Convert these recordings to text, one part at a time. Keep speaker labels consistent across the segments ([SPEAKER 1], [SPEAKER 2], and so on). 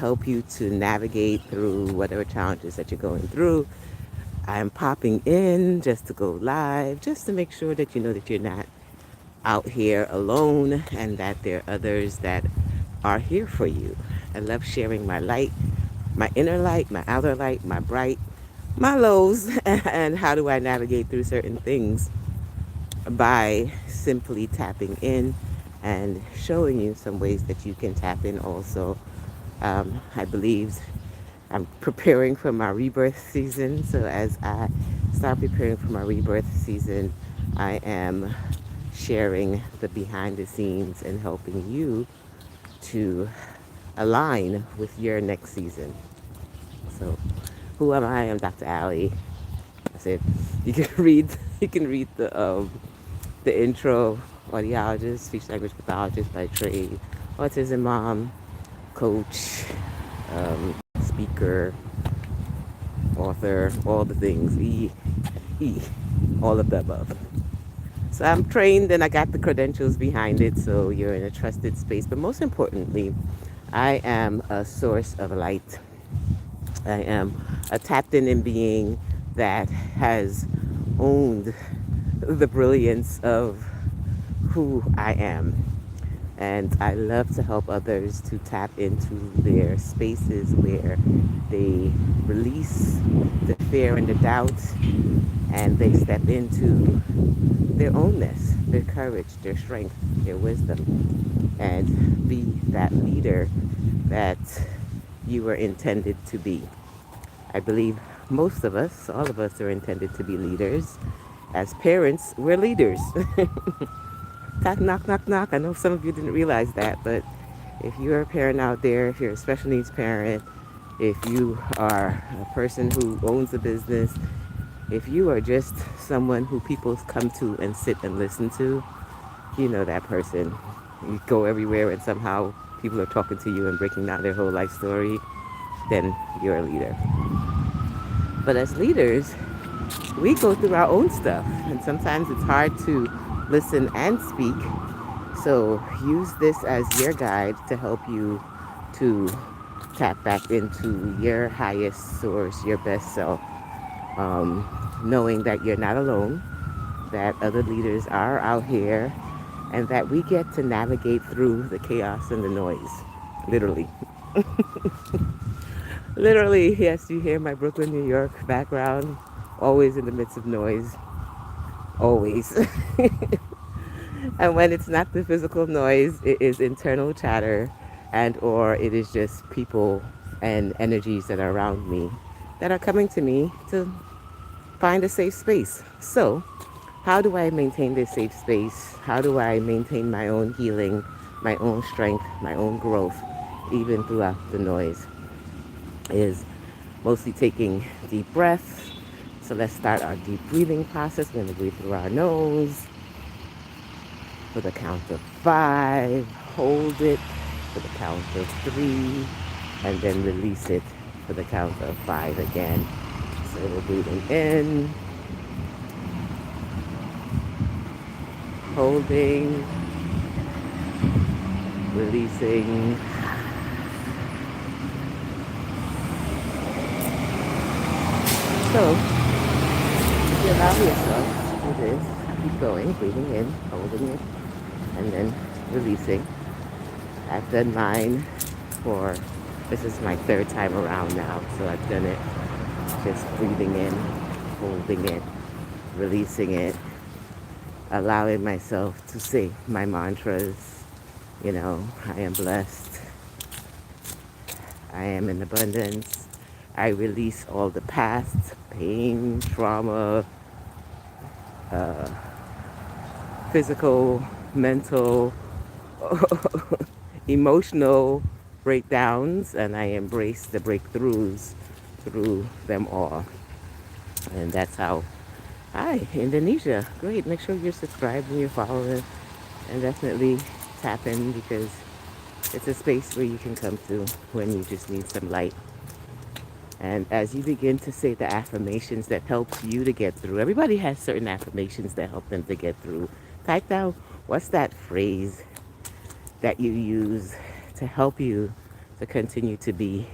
[SPEAKER 1] help you to navigate through whatever challenges that you're going through. I'm popping in just to go live, just to make sure that you know that you're not out here alone and that there are others that are here for you. I love sharing my light, my inner light, my outer light, my bright, my lows, and how do I navigate through certain things by simply tapping in and showing you some ways that you can tap in also. I believe I'm preparing for my rebirth season. So as I start preparing for my rebirth season, I am sharing the behind the scenes and helping you to align with your next season. So who am I? I'm Dr. Ali. I said you can read the intro, audiologist, speech language pathologist by trade, autism mom, coach, speaker, author, all the things, E, all of the above. So I'm trained and I got the credentials behind it, so you're in a trusted space. But most importantly, I am a source of light. I am a tapped in being that has owned the brilliance of who I am. And I love to help others to tap into their spaces where they release the fear and the doubt and they step into their ownness, their courage, their strength, their wisdom, and be that leader that you were intended to be. I believe most of us, all of us, are intended to be leaders. As parents, we're leaders. Knock, knock, knock, knock. I know some of you didn't realize that, but if you're a parent out there, if you're a special needs parent, if you are a person who owns a business, if you are just someone who people come to and sit and listen to, you know that person. You go everywhere and somehow people are talking to you and breaking down their whole life story, then you're a leader. But as leaders, we go through our own stuff, and sometimes it's hard to listen and speak. So use this as your guide to help you to tap back into your highest source, your best self, knowing that you're not alone, that other leaders are out here, and that we get to navigate through the chaos and the noise, literally. Literally, yes, you hear my Brooklyn, New York background, always in the midst of noise, always. And when it's not the physical noise, it is internal chatter and or it is just people and energies that are around me that are coming to me to find a safe space. So, how do I maintain this safe space? How do I maintain my own healing, my own strength, my own growth, even throughout the noise? Is mostly taking deep breaths. So let's start our deep breathing process. We're going to breathe through our nose for the count of 5. Hold it for the count of 3. And then release it for the count of 5 again. So we're breathing in, holding, releasing. So you allow yourself to do this. Keep going, breathing in, holding it, and then releasing. I've done mine for, this is my 3rd time around now, so I've done it just breathing in, holding it, releasing it, allowing myself to say my mantras. You know, I am blessed. I am in abundance. I release all the past pain, trauma, physical, mental, emotional breakdowns, and I embrace the breakthroughs through them all. And that's how, hi, Indonesia. Great. Make sure you're subscribed and you're following, and definitely tap in because it's a space where you can come to when you just need some light. And as you begin to say the affirmations that helps you to get through, everybody has certain affirmations that help them to get through. Type down what's that phrase that you use to help you to continue to be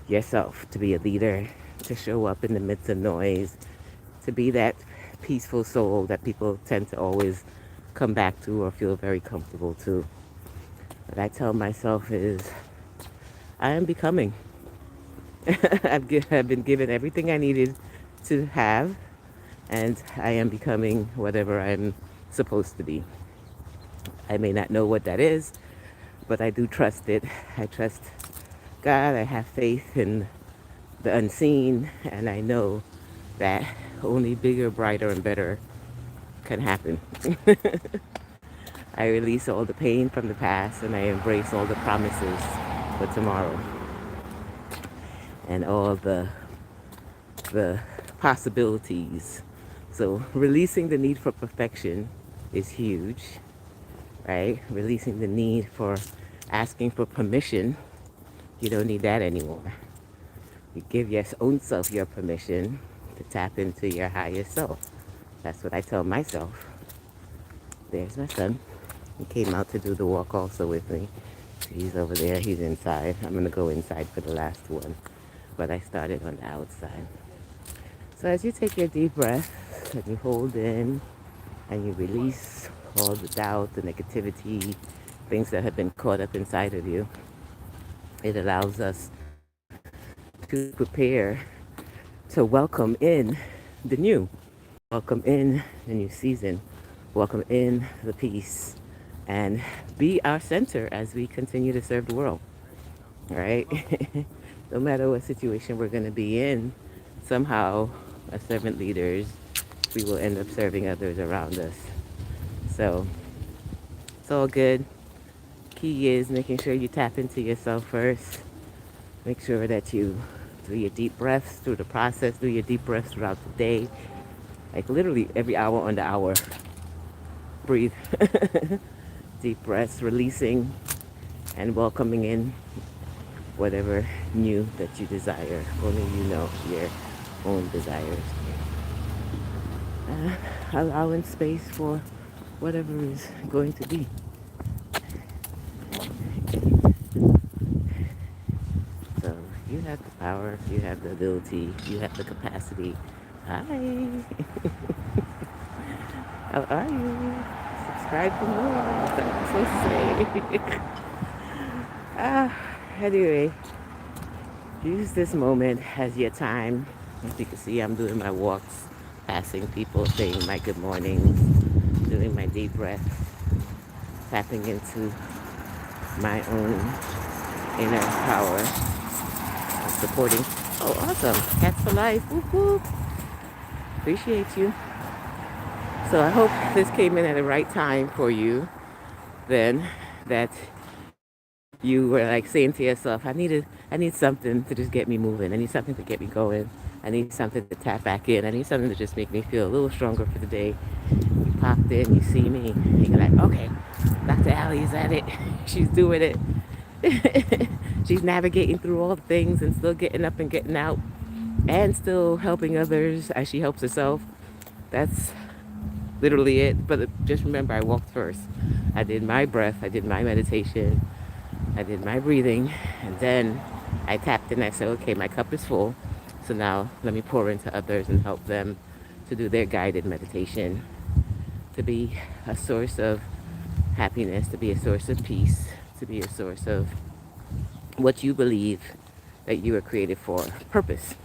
[SPEAKER 1] yourself, to be a leader, to show up in the midst of noise, to be that peaceful soul that people tend to always come back to or feel very comfortable to. What I tell myself is, I am becoming. I've been given everything I needed to have, and I am becoming whatever I'm supposed to be. I may not know what that is, but I do trust it. I trust God. I have faith in the unseen, and I know that only bigger, brighter, and better can happen. I release all the pain from the past and I embrace all the promises for tomorrow and all the possibilities. So releasing the need for perfection is huge, right? Releasing the need for asking for permission. You don't need that anymore. You give your own self your permission to tap into your higher self. That's what I tell myself. There's my son. He came out to do the walk also with me. He's over there. He's inside. I'm going to go inside for the last one. But I started on the outside. So as you take your deep breath and you hold in and you release all the doubt, the negativity, things that have been caught up inside of you, it allows us to prepare to welcome in the new. Welcome in the new season. Welcome in the peace. And be our center as we continue to serve the world. All right? No matter what situation we're going to be in, somehow, as servant leaders, we will end up serving others around us. So, it's all good. Key is making sure you tap into yourself first. Make sure that you do your deep breaths through the process, do your deep breaths throughout the day. Like literally every hour on the hour. Breathe. Deep breaths, releasing and welcoming in whatever new that you desire. Only you know your own desires. Allowing space for whatever is going to be. So you have the power, you have the ability, you have the capacity. Hi. How are you? Subscribe for more. That's what I'm supposed to say. Anyway, use this moment as your time. As you can see, I'm doing my walks, passing people, saying my good mornings, doing my deep breaths, tapping into my own inner power, supporting. Oh, awesome. Cats for life. Whoop, whoop. Appreciate you. So I hope this came in at the right time for you. Then that you were like saying to yourself, I need something to just get me moving. I need something to get me going. I need something to tap back in. I need something to just make me feel a little stronger for the day. You popped in, you see me, and you're like, okay, Dr. Allie's at it. She's doing it. She's navigating through all the things and still getting up and getting out and still helping others as she helps herself. That's literally it. But just remember, I walked first. I did my breath, I did my meditation, I did my breathing, and then I tapped in. I said, okay, my cup is full. So now let me pour into others and help them to do their guided meditation, to be a source of happiness, to be a source of peace, to be a source of what you believe that you were created for, purpose.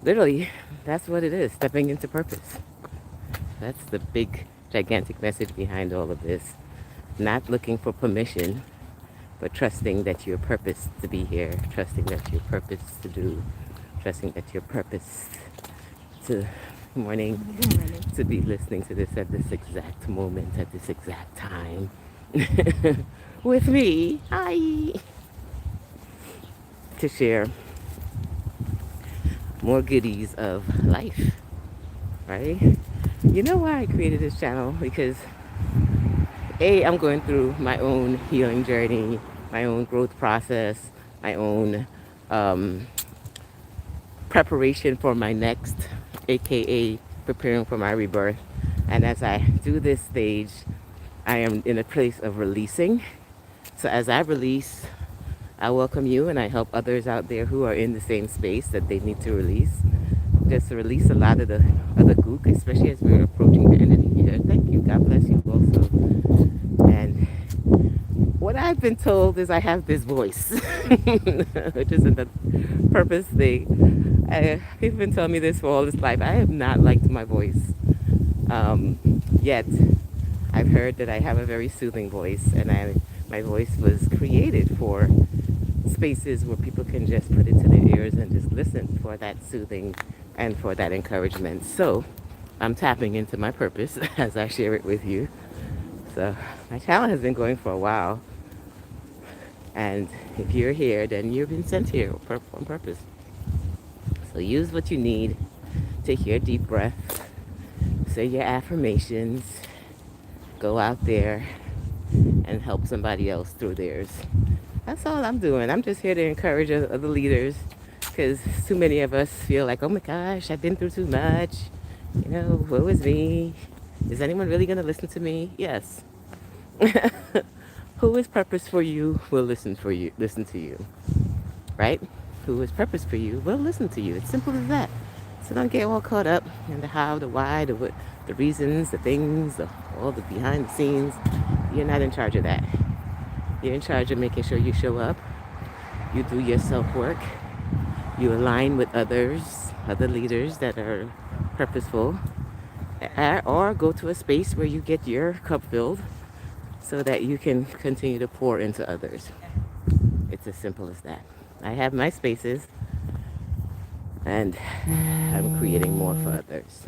[SPEAKER 1] Literally, that's what it is, stepping into purpose. That's the big, gigantic message behind all of this. Not looking for permission, but trusting that you're purposed to be here, trusting that you're purposed to do, trusting that you're purposed to, morning, to be listening to this at this exact moment, at this exact time. With me, hi, to share more goodies of life, right? You know why I created this channel? Because I'm going through my own healing journey, my own growth process, my own preparation for my next, aka preparing for my rebirth. And as I do this stage, I am in a place of releasing So as I release, I welcome you and I help others out there who are in the same space that they need to release. Just to release a lot of the other gook, especially as we're approaching the end of the year. Thank you. God bless you also. And what I've been told is I have this voice, which is a purpose thing. People have been telling me this for all this life. I have not liked my voice. Yet I've heard that I have a very soothing voice, and my voice was created for spaces where people can just put it to their ears and just listen for that soothing and for that encouragement. So I'm tapping into my purpose as I share it with you. So my channel has been going for a while, and if you're here, then you've been sent here on purpose. So use what you need. Take your deep breath. Say your affirmations. Go out there and help somebody else through theirs. That's all I'm doing. I'm just here to encourage other leaders, because too many of us feel like, oh my gosh, I've been through too much. You know, woe is me. Is anyone really going to listen to me? Yes. Who is purpose for you will listen to you, right? Who is purpose for you will listen to you. It's simple as that. So don't get all caught up in the how, the why, the what, the reasons, the things, all the behind the scenes. You're not in charge of that. You're in charge of making sure you show up, you do your self-work, you align with others, other leaders that are purposeful, or go to a space where you get your cup filled so that you can continue to pour into others. It's as simple as that. I have my spaces, and I'm creating more for others.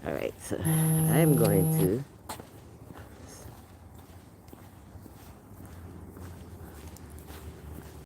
[SPEAKER 1] All right, so I'm going to